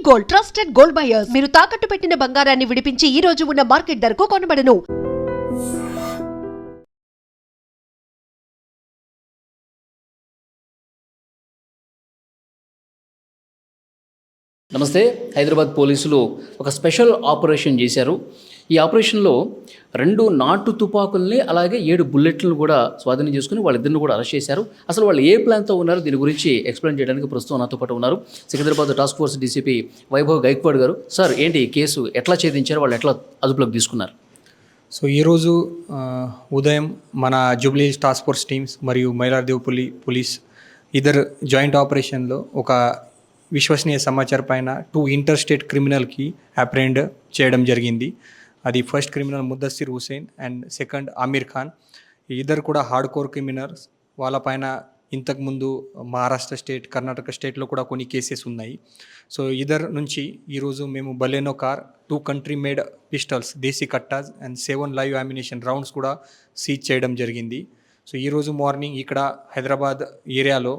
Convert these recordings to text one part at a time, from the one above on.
Gold, trusted gold buyers. మీరు తాకట్టు పెట్టిన బంగారాన్ని విడిపించి ఈ రోజు ఉన్న మార్కెట్ ధరకు కొనబడను. నమస్తే. హైదరాబాద్ పోలీసులు ఒక స్పెషల్ ఆపరేషన్ చేశారు. ఈ ఆపరేషన్లో 2 నాటు తుపాకుల్ని అలాగే 7 బుల్లెట్లను కూడా స్వాధీనం చేసుకుని వాళ్ళిద్దరిని కూడా అరెస్ట్ చేశారు. అసలు వాళ్ళు ఏ ప్లాన్తో ఉన్నారు దీని గురించి ఎక్స్ప్లెయిన్ చేయడానికి ప్రస్తుతం నాతో పాటు ఉన్నారు Secunderabad task force DCP Vaibhav Gaikwad గారు. సార్, ఏంటి కేసు ఎట్లా ఛేదించారు, వాళ్ళు ఎట్లా అదుపులోకి తీసుకున్నారు? సో ఈరోజు ఉదయం మన జూబ్లీ టాస్క్ ఫోర్స్ టీమ్స్ మరియు మైలార్దేవ్ పోలీస్ ఇద్దరు జాయింట్ ఆపరేషన్లో ఒక విశ్వసనీయ సమాచారం పైన 2 ఇంటర్ స్టేట్ క్రిమినల్కి అప్రెండ్ చేయడం జరిగింది. అది first criminal Muddassir Hussain and second Aamir Khan. ఇద్దరు కూడా హార్డ్ కోర్ క్రిమినల్స్. వాళ్ళపైన ఇంతకుముందు మహారాష్ట్ర స్టేట్, కర్ణాటక స్టేట్లో కూడా కొన్ని కేసెస్ ఉన్నాయి. సో ఇద్దరు నుంచి ఈరోజు మేము Baleno car, 2 country made pistols, desi kattas and 7 live ammunition rounds కూడా సీజ్ చేయడం జరిగింది. సో ఈరోజు మార్నింగ్ ఇక్కడ హైదరాబాద్ ఏరియాలో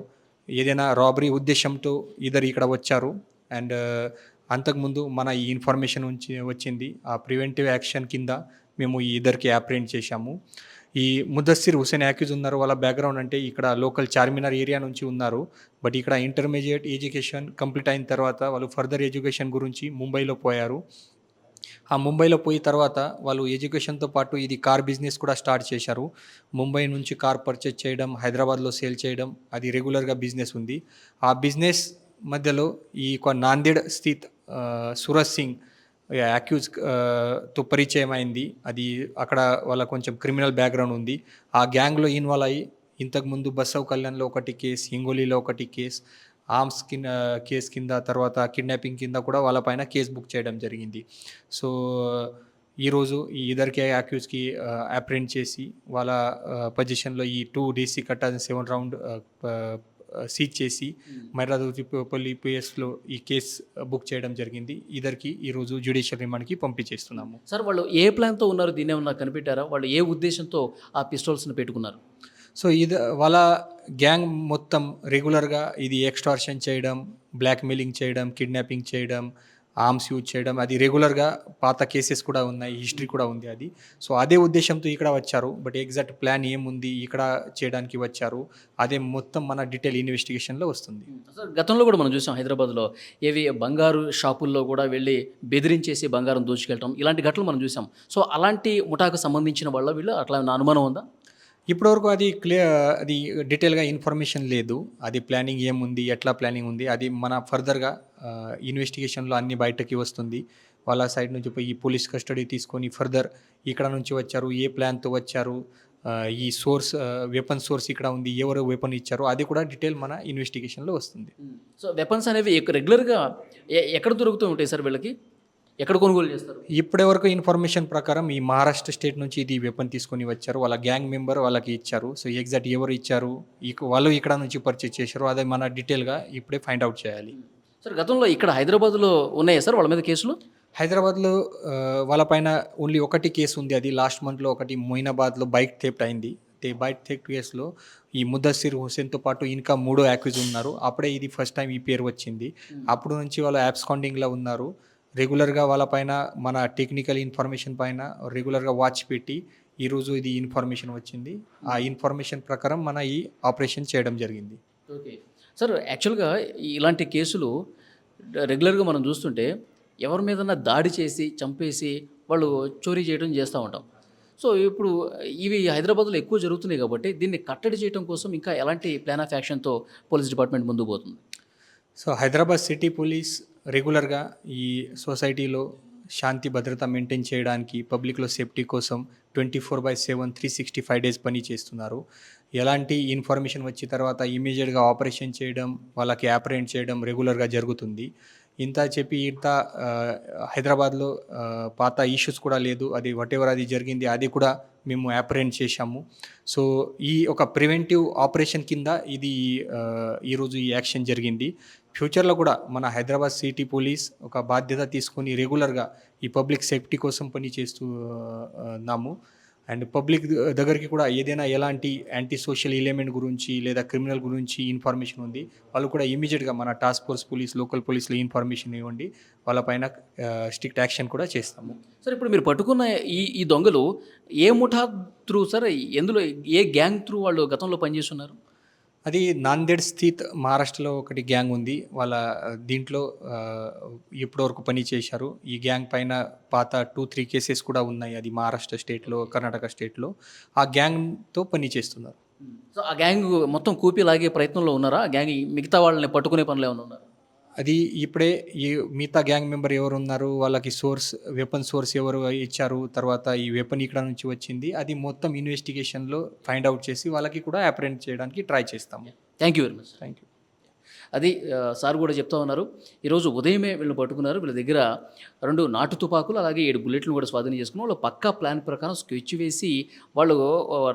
ఏదైనా రాబరీ ఉద్దేశంతో ఇద్దరు ఇక్కడ వచ్చారు. అండ్ అంతకుముందు మన ఈ ఇన్ఫర్మేషన్ వచ్చింది. ఆ ప్రివెంటివ్ యాక్షన్ కింద మేము ఈ ఇద్దరికి అప్రెండ్ చేశాము. ఈ ముద్దస్సిర్ హుసేన్ యాక్యూజ్ ఉన్నారు. వాళ్ళ బ్యాక్గ్రౌండ్ అంటే ఇక్కడ లోకల్ చార్మినార్ ఏరియా నుంచి ఉన్నారు. బట్ ఇక్కడ ఇంటర్మీడియట్ ఎడ్యుకేషన్ కంప్లీట్ అయిన తర్వాత వాళ్ళు ఫర్దర్ ఎడ్యుకేషన్ గురించి ముంబైలో పోయారు. ఆ ముంబైలో పోయిన తర్వాత వాళ్ళు ఎడ్యుకేషన్తో పాటు ఇది కార్ బిజినెస్ కూడా స్టార్ట్ చేశారు. ముంబై నుంచి కార్ పర్చేజ్ చేయడం, హైదరాబాద్లో సేల్ చేయడం, అది రెగ్యులర్గా బిజినెస్ ఉంది. ఆ బిజినెస్ మధ్యలో ఈ నాందేడ్ స్థిత్ సూరజ్ సింగ్ తో పరిచయం అయింది. అది అక్కడ వాళ్ళ కొంచెం క్రిమినల్ బ్యాక్గ్రౌండ్ ఉంది. ఆ గ్యాంగ్లో ఇన్వాల్వ్ అయ్యి ఇంతకుముందు బసవ్ కళ్యాణ్లో ఒకటి కేసు, హింగోలీలో ఒకటి కేసు, ఆర్మ్స్ కేసు కింద, తర్వాత కిడ్నాపింగ్ కింద కూడా వాళ్ళపైన కేసు బుక్ చేయడం జరిగింది. సో ఈరోజు ఈ ఇద్దరికి అక్యూజ్కి అప్రెండ్ చేసి వాళ్ళ పొజిషన్లో ఈ 2 డీసీ కట్టా 7 రౌండ్ సీజ్ చేసి మైలార్దేవ్పల్లి పిఎస్లో ఈ కేసు బుక్ చేయడం జరిగింది. ఇద్దరికి ఈరోజు జ్యుడిషియల్ రిమాండ్కి పంపించేస్తున్నాము. సార్, వాళ్ళు ఏ ప్లాన్తో ఉన్నారు దీన్ని ఏమన్నా కనిపెట్టారా? వాళ్ళు ఏ ఉద్దేశంతో ఆ పిస్టల్స్ని పెట్టుకున్నారు? సో ఇది వాళ్ళ గ్యాంగ్ మొత్తం రెగ్యులర్గా ఇది ఎక్స్టార్షన్ చేయడం, బ్లాక్మెయిలింగ్ చేయడం, కిడ్నాపింగ్ చేయడం, ఆర్మ్స్ యూజ్ చేయడం, అది రెగ్యులర్గా పాత కేసెస్ కూడా ఉన్నాయి, హిస్టరీ కూడా ఉంది అది. సో అదే ఉద్దేశంతో ఇక్కడ వచ్చారు. బట్ ఎగ్జాక్ట్ ప్లాన్ ఏముంది ఇక్కడ చేయడానికి వచ్చారు, అదే మొత్తం మన డీటెయిల్ ఇన్వెస్టిగేషన్లో వస్తుంది. సార్, గతంలో కూడా మనం చూసాం హైదరాబాద్లో ఏవి బంగారు షాపుల్లో కూడా వెళ్ళి బెదిరించేసి బంగారం దోచుకెళ్ళటం, ఇలాంటి ఘటనలు మనం చూసాం. సో అలాంటి ముఠాకు సంబంధించిన వాళ్ళ వీళ్ళు అట్లా నా అనుమానం ఉందా? ఇప్పటివరకు అది అది డీటెయిల్గా ఇన్ఫర్మేషన్ లేదు. అది ప్లానింగ్ ఏముంది, ఎట్లా ప్లానింగ్ ఉంది, అది మన ఫర్దర్గా ఇన్వెస్టిగేషన్లో అన్ని బయటకి వస్తుంది. వాళ్ళ సైడ్ నుంచి పోయి పోలీస్ కస్టడీ తీసుకొని ఫర్దర్ ఇక్కడ నుంచి వచ్చారు, ఏ ప్లాన్తో వచ్చారు, ఈ సోర్స్ వెపన్ సోర్స్ ఇక్కడ ఉంది, ఎవరు వెపన్ ఇచ్చారు, అది కూడా డీటెయిల్ మన ఇన్వెస్టిగేషన్లో వస్తుంది. సో వెపన్స్ అనేవి రెగ్యులర్గా ఎక్కడ దొరుకుతూ ఉంటాయి సార్? వీళ్ళకి ఎక్కడ కొనుగోలు చేస్తారు? ఇప్పటి వరకు ఇన్ఫర్మేషన్ ప్రకారం ఈ మహారాష్ట్ర స్టేట్ నుంచి ఇది వెపన్ తీసుకొని వచ్చారు. వాళ్ళ గ్యాంగ్ మెంబర్ వాళ్ళకి ఇచ్చారు. సో ఎగ్జాక్ట్ ఎవరు ఇచ్చారు, వాళ్ళు ఇక్కడ నుంచి పర్చేజ్ చేశారు, అదే మన డీటెయిల్గా ఇప్పుడే ఫైండ్ అవుట్ చేయాలి. సార్, గతంలో ఇక్కడ హైదరాబాద్లో ఉన్నాయా సార్ వాళ్ళ మీద కేసులు? హైదరాబాద్లో వాళ్ళపైన ఓన్లీ ఒకటి కేసు ఉంది. అది లాస్ట్ మంత్లో ఒకటి మొయినాబాద్లో బైక్ థెఫ్ట్ అయింది. బైక్ థెఫ్ట్ కేసులో ఈ ముద్దస్సిర్ హుసేన్తో పాటు ఇంకా 3 యాక్యూజ్ ఉన్నారు. అప్పుడే ఇది ఫస్ట్ టైం ఈ పేరు వచ్చింది. అప్పుడు నుంచి వాళ్ళు యాబ్స్కాండింగ్లో ఉన్నారు. రెగ్యులర్గా వాళ్ళపైన మన టెక్నికల్ ఇన్ఫర్మేషన్ పైన రెగ్యులర్గా వాచ్ పెట్టి ఈరోజు ఇది ఇన్ఫర్మేషన్ వచ్చింది. ఆ ఇన్ఫర్మేషన్ ప్రకారం మన ఈ ఆపరేషన్ చేయడం జరిగింది. ఓకే సార్, యాక్చువల్గా ఇలాంటి కేసులు రెగ్యులర్గా మనం చూస్తుంటే ఎవరి మీదన్నా దాడి చేసి చంపేసి వాళ్ళు చోరీ చేయడం చేస్తూ ఉంటాం. సో ఇప్పుడు ఇవి హైదరాబాద్లో ఎక్కువ జరుగుతున్నాయి కాబట్టి దీన్ని కట్టడి చేయడం కోసం ఇంకా ఎలాంటి ప్లాన్ ఆఫ్ యాక్షన్తో పోలీస్ డిపార్ట్మెంట్ ముందుకు పోతుంది? సో హైదరాబాద్ సిటీ పోలీస్ రెగ్యులర్గా ఈ సొసైటీలో శాంతి భద్రత మెయింటైన్ చేయడానికి, పబ్లిక్లో సేఫ్టీ కోసం 24/7 365 డేస్ పని చేస్తున్నారు. ఎలాంటి ఇన్ఫర్మేషన్ వచ్చిన తర్వాత ఇమీడియట్గా ఆపరేషన్ చేయడం, వాళ్ళకి అప్రెండ్ చేయడం రెగ్యులర్గా జరుగుతుంది. ఇంత హైదరాబాద్లో పాత ఇష్యూస్ కూడా లేదు. అది వాటెవర్ అది జరిగింది అది కూడా మేము అప్రెండ్ చేశాము. సో ఈ ఒక ప్రివెంటివ్ ఆపరేషన్ కింద ఇది ఈరోజు ఈ యాక్షన్ జరిగింది. ఫ్యూచర్లో కూడా మన హైదరాబాద్ సిటీ పోలీస్ ఒక బాధ్యత తీసుకొని రెగ్యులర్గా ఈ పబ్లిక్ సేఫ్టీ కోసం పని చేస్తున్నాము. అండ్ పబ్లిక్ దగ్గరికి కూడా ఏదైనా ఎలాంటి యాంటీ సోషల్ ఎలిమెంట్ గురించి లేదా క్రిమినల్ గురించి ఇన్ఫర్మేషన్ ఉంది, వాళ్ళు కూడా ఇమీడియట్గా మన టాస్క్ ఫోర్స్ పోలీస్, లోకల్ పోలీసులు ఇన్ఫర్మేషన్ ఇవ్వండి, వాళ్ళపైన స్ట్రిక్ట్ యాక్షన్ కూడా చేస్తాము. సార్ ఇప్పుడు మీరు పట్టుకున్న ఈ దొంగలు ఏ ముఠా త్రూ సార్, ఎందులో ఏ గ్యాంగ్ త్రూ వాళ్ళు గతంలో పనిచేస్తున్నారు? అది నాందేడ్ స్థిత్ మహారాష్ట్రలో ఒకటి గ్యాంగ్ ఉంది. వాళ్ళ దీంట్లో ఇప్పటివరకు పని చేశారు. ఈ గ్యాంగ్ పైన పాత 2-3 కేసెస్ కూడా ఉన్నాయి. అది మహారాష్ట్ర స్టేట్లో, కర్ణాటక స్టేట్లో ఆ గ్యాంగ్తో పని చేస్తున్నారు. సో ఆ గ్యాంగ్ మొత్తం కూపి లాగే ప్రయత్నంలో ఉన్నారా? ఆ గ్యాంగ్ మిగతా వాళ్ళని పట్టుకునే పనులు ఏమైనా ఉన్నారా? అది ఇప్పుడే ఈ మిగతా గ్యాంగ్ మెంబర్ ఎవరు ఉన్నారు, వాళ్ళకి వెపన్ సోర్స్ ఎవరు ఇచ్చారు, తర్వాత ఈ వెపన్ ఇక్కడ నుంచి వచ్చింది, అది మొత్తం ఇన్వెస్టిగేషన్లో ఫైండ్ అవుట్ చేసి వాళ్ళకి కూడా అప్రెంట్ చేయడానికి ట్రై చేస్తాము. Thank you very much. Thank you. అది సార్ కూడా చెప్తా ఉన్నారు. ఈరోజు ఉదయమే వీళ్ళని పట్టుకున్నారు. వీళ్ళ దగ్గర 2 నాటు తుపాకులు అలాగే 7 బుల్లెట్లు కూడా స్వాధీనం చేసుకుని వాళ్ళు పక్కా ప్లాన్ ప్రకారం స్కెచ్ వేసి వాళ్ళు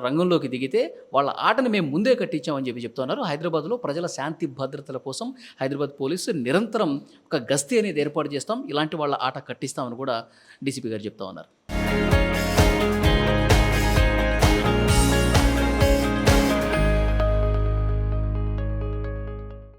రంగంలోకి దిగితే వాళ్ళ ఆటను మేము ముందే కట్టించామని చెప్తా ఉన్నారు. హైదరాబాద్లో ప్రజల శాంతి భద్రతల కోసం హైదరాబాద్ పోలీసు నిరంతరం ఒక గస్తీ అనేది ఏర్పాటు చేస్తాం, ఇలాంటి వాళ్ళ ఆట కట్టిస్తామని కూడా డీసీపీ గారు చెప్తా ఉన్నారు.